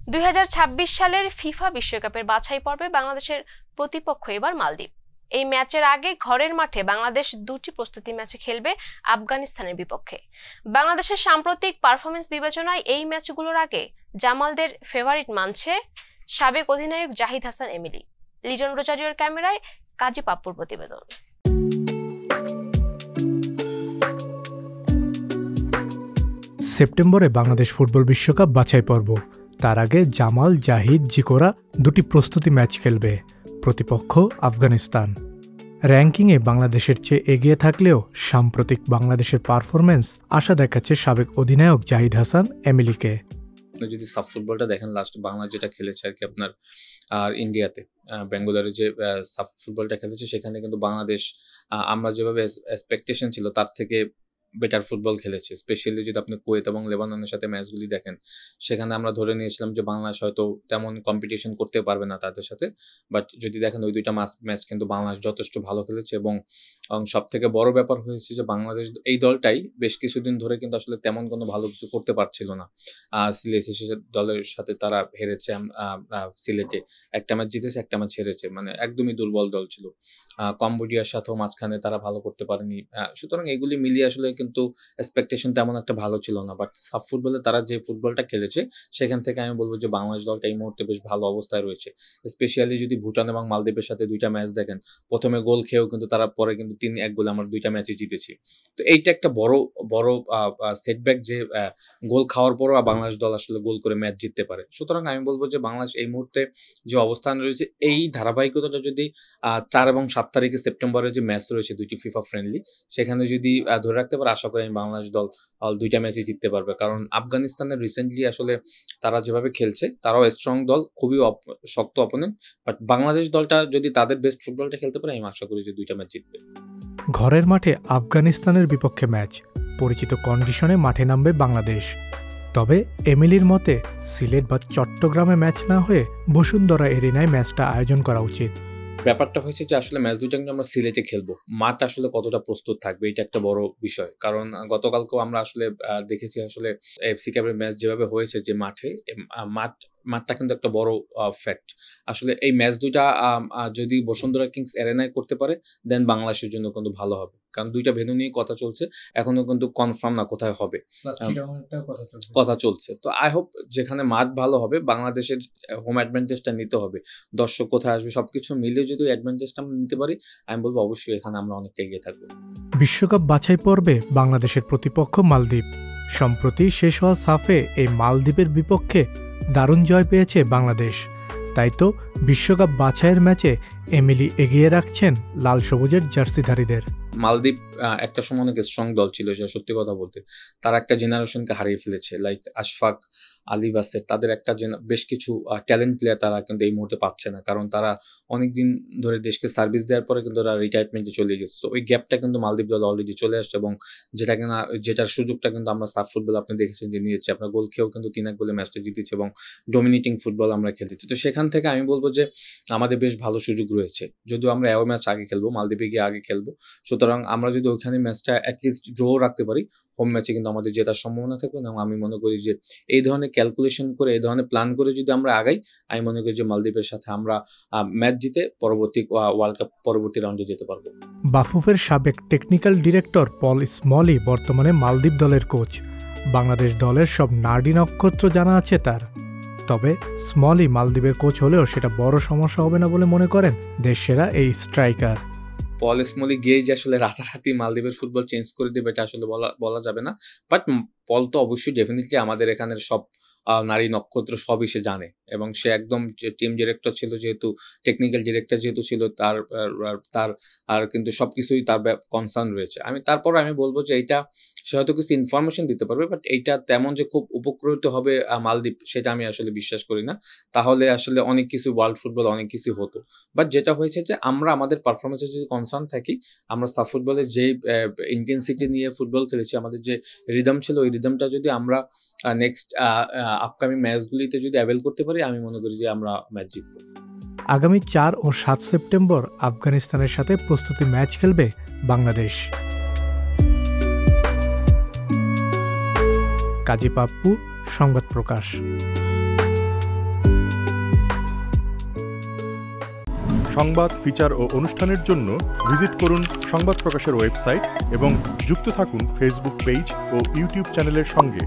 2026 সালের ফিফা বিশ্বকাপের বাছাই পর্বে বাংলাদেশের প্রতিপক্ষ এবার মালদ্বীপ। এই ম্যাচের আগে ঘরের মাঠে বাংলাদেশ দুটি প্রস্তুতি ম্যাচে খেলবে আফগানিস্তানের বিপক্ষে। বাংলাদেশের সাম্প্রতিক পারফরমেন্স বিবেচনায় এই ম্যাচগুলোর আগে জামালদের ফেভারিট মানছে সাবেক অধিনায়ক জাহিদ হাসান এমিলি। লিজন রোজারিওর ক্যামেরায় কাজী পাপ্পুর প্রতিবেদন। সেপ্টেম্বরে বাংলাদেশ ফুটবল বিশ্বকাপ বাছাই পর্ব। তার আগে জামাল, জাহিদ, জিকোরা দুটি প্রস্তুতি ম্যাচ খেলবে। প্রতিপক্ষ আফগানিস্তান। র্যাঙ্কিংয়ে বাংলাদেশের চেয়ে এগিয়ে থাকলেও সাম্প্রতিক বাংলাদেশের পারফরমেন্স আশা দেখাচ্ছে সাবেক অধিনায়ক জাহিদ হাসান এমিলিকে। যদি সাব ফুটবলটা দেখেন, লাস্ট বাংলা যেটা খেলেছে আর কি আপনার আর ইন্ডিয়াতে বেঙ্গালুরুর যে সাব ফুটবলটা খেলেছে, সেখানে কিন্তু বাংলাদেশ আমরা যেভাবে এক্সপেকটেশন ছিল তার থেকে বেটার ফুটবল খেলেছে। স্পেশালি যদি আপনি কুয়েত এবং লেবাননের সাথে ম্যাচগুলি দেখেন, সেখানে আমরা ধরে নিয়েছিলাম যে বাংলাদেশ হয়তো তেমন কম্পিটিশন করতে পারবে না তাদের সাথে। বাট যদি দেখেন ওই দুইটা ম্যাচ কিন্তু বাংলাদেশ যথেষ্ট ভালো খেলেছে এবং সব থেকে বড় ব্যাপার হয়েছে যে বাংলাদেশ এই দলটাই বেশ কিছুদিন ধরে কিন্তু আসলে তেমন কোনো ভালো কিছু করতে পারছিল না। সিলেসি দলের সাথে তারা হেরেছে, সিলেটে একটা ম্যাচ জিতেছে, একটা ম্যাচ হেরেছে, মানে একদমই দুর্বল দল ছিল। কম্বোডিয়ার সাথেও মাঝখানে তারা ভালো করতে পারেনি। সুতরাং এগুলি মিলিয়ে আসলে কিন্তু এক্সপেকটেশন তেমন একটা ভালো ছিল না। বাট সাব ফুটবলে তারা যে ফুটবলটা খেলেছে, সেখান থেকে আমি বলবো যে বাংলাদেশ দলটা এই মুহূর্তে বেশ ভালো অবস্থায় রয়েছে। স্পেশালি যদি ভুটান এবং মালদ্বীপের সাথে দুইটা ম্যাচ দেখেন, প্রথমে গোল খেয়েও কিন্তু তারা পরে কিন্তু 3-1 গোলে আমরা দুইটা ম্যাচে জিতেছি। তো এইটা একটা বড় সেটব্যাক যে গোল খাওয়ার পরও বাংলাদেশ দল আসলে গোল করে ম্যাচ জিততে পারে। সুতরাং আমি বলবো যে বাংলাদেশ এই মুহূর্তে যে অবস্থান রয়েছে, এই ধারাবাহিকতাটা যদি 4 এবং 7 তারিখে সেপ্টেম্বরের যে ম্যাচ রয়েছে দুইটি ফিফা ফ্রেন্ডলি, সেখানে যদি ধরে রাখতে পারে, আশা করি বাংলাদেশ দল দুইটা ম্যাচই জিততে পারবে। কারণ আফগানিস্তানের রিসেন্টলি আসলে তারা যেভাবে খেলছে, তারাও স্ট্রং দল, খুবই শক্ত অপোনেন্ট। বাট বাংলাদেশ দলটা যদি তাদের বেস্ট ফুটবলটা খেলতে পারে, আমি আশা করি যে দুইটা ম্যাচ জিতবে। ঘরের মাঠে আফগানিস্তানের বিপক্ষে ম্যাচ, পরিচিত কন্ডিশনে মাঠে নামবে বাংলাদেশ। তবে এমিলির মতে সিলেট বা চট্টগ্রামে ম্যাচ না হয়ে বসুন্ধরা এরিনায় ম্যাচটা আয়োজন করা উচিত। ব্যাপারটা হয়েছে যে আসলে ম্যাচ দুইটা কিন্তু আমরা সিলেটে খেলবো, মাঠ আসলে কতটা প্রস্তুত থাকবে এটা একটা বড় বিষয়। কারণ গতকালকেও আমরা আসলে দেখেছি আসলে এফসি কাপের ম্যাচ যেভাবে হয়েছে, যে মাঠটা কিন্তু একটা বড় ফ্যাক্ট। আসলে এই ম্যাচ দুইটা যদি বসুন্ধরা কিংস এরেনায় করতে পারে, দেন বাংলাদেশের জন্য কিন্তু ভালো হবে। কারণ দুইটা ভেন্যু নিয়ে কথা চলছে, এখনো কিন্তু কনফার্ম না কোথায় হবে, কথা চলছে। তো আই হোপ যেখানে মাঠ ভালো হবে, বাংলাদেশের হোম অ্যাডভান্টেজটা নিতে হবে। দর্শক কোথায় আসবে, সবকিছু মিলে যদি অ্যাডভান্টেজটা আমরা নিতে পারি, আমি বলবো অবশ্যই এখানে আমরা অনেকটা এগিয়ে থাকবো। বিশ্বকাপ বাছাই পর্বে বাংলাদেশের প্রতিপক্ষ মালদ্বীপ। সম্প্রতি শেষ হওয়া সাফে এই মালদ্বীপের বিপক্ষে দারুণ জয় পেয়েছে বাংলাদেশ। তাই তো বিশ্বকাপ বাছাইয়ের ম্যাচে এমিলি এগিয়ে রাখছেন লাল সবুজের জার্সিধারীদের। মালদ্বীপ একটা সময় অনেক স্ট্রং দল ছিল, যে সত্যি কথা বলতে তারা একটা জেনারেশনকে হারিয়ে ফেলেছে। লাইক আশফাক, আলী বাসের, তাদের একটা বেশ কিছু ট্যালেন্ট প্লেয়ার তারা কিন্তু এই মুহূর্তে পাচ্ছে না। কারণ তারা অনেকদিন ধরে দেশকে সার্ভিস দেওয়ার পরে কিন্তু তারা রিটায়ারমেন্টে চলে গেছে। ওই গ্যাপটা কিন্তু মালদ্বীপ দল অলরেডি চলে আসছে, এবং যেটার সুযোগটা কিন্তু আমরা সাব ফুটবল আপনি দেখেছেন যে নিয়েছি। আপনার গোল খেয়েও কিন্তু 3-1 গোলে ম্যাচটা জিতেছে এবং ডমিনেটিং ফুটবল আমরা খেলতেছি। তো সেখান থেকে আমি বলবো যে আমাদের বেশ ভালো সুযোগ রয়েছে। যদিও আমরা এও ম্যাচ আগে খেলবো, মালদ্বীপে গিয়ে আগে খেলবো। সুতরাং আমরা যদি ওইখানে ম্যাচটা অ্যাটলিস্ট ড্র রাখতে পারি, হোম ম্যাচে কিন্তু আমাদের জেতার সম্ভাবনা থাকবে। এবং আমি মনে করি যে এই ধরনের ক্যালকুলেশন করে, এই ধরনের প্ল্যান করে যদি আমরা আগাই, আমি মনে করি যে মালদ্বীপের সাথে আমরা ম্যাচ জিতে পরবর্তী ওয়ার্ল্ড কাপ পরবর্তী রাউন্ডে যেতে পারবো। বাফুফের সাবেক টেকনিক্যাল ডিরেক্টর পল স্মলি বর্তমানে মালদ্বীপ দলের কোচ। বাংলাদেশ দলের সব নারী নক্ষত্র জানা আছে তার। তবে স্মলি মালদ্বীপের কোচ হলেও সেটা বড় সমস্যা হবে না বলে মনে করেন দেশসেরা এই স্ট্রাইকার। পল স্মলি গিয়ে যে আসলে রাতারাতি মালদ্বীপের ফুটবল চেঞ্জ করে দেবে, এটা আসলে বলা যাবে না। বাট পল তো অবশ্যই ডেফিনেটলি আমাদের এখানের সব নারী নক্ষত্র সবই সে জানে, এবং সে একদম টিম ডিরেক্টর ছিল, যেহেতু টেকনিক্যাল ডিরেক্টর যেহেতু ছিল, তার আর কিন্তু সবকিছুই তার কনসার্ন রয়েছে। তারপর আমি বলবো যে এইটা সে হয়তো কিছু ইনফরমেশন দিতে পারবে, বাট এইটা তেমন যে খুব উপকৃত হবে মালদ্বীপ, সেটা আমি আসলে বিশ্বাস করি না। তাহলে আসলে অনেক কিছু ওয়ার্ল্ড ফুটবল অনেক কিছু হতো। বাট যেটা হয়েছে যে আমরা আমাদের পারফরমেন্সে যদি কনসার্ন থাকি, আমরা সাব ফুটবলের যে ইন্টেন্সিটি নিয়ে ফুটবল খেলেছি, আমাদের যে রিদম ছিল, ওই রিদমটা যদি আমরা নেক্সট আপকামিং ম্যাচগুলিতে যদি অ্যাভেল করতে পারি, আমি মনে করি যে আমরা ম্যাচ জিতবো। আগামী 4 ও 7 সেপ্টেম্বর আফগানিস্তানের সাথে প্রস্তুতি ম্যাচ খেলবে বাংলাদেশ। কাজী পাপ্পু, সংবাদ প্রকাশ। সংবাদ, ফিচার ও অনুষ্ঠানের জন্য ভিজিট করুন সংবাদ প্রকাশের ওয়েবসাইট এবং যুক্ত থাকুন ফেসবুক পেজ ও ইউটিউব চ্যানেলের সঙ্গে।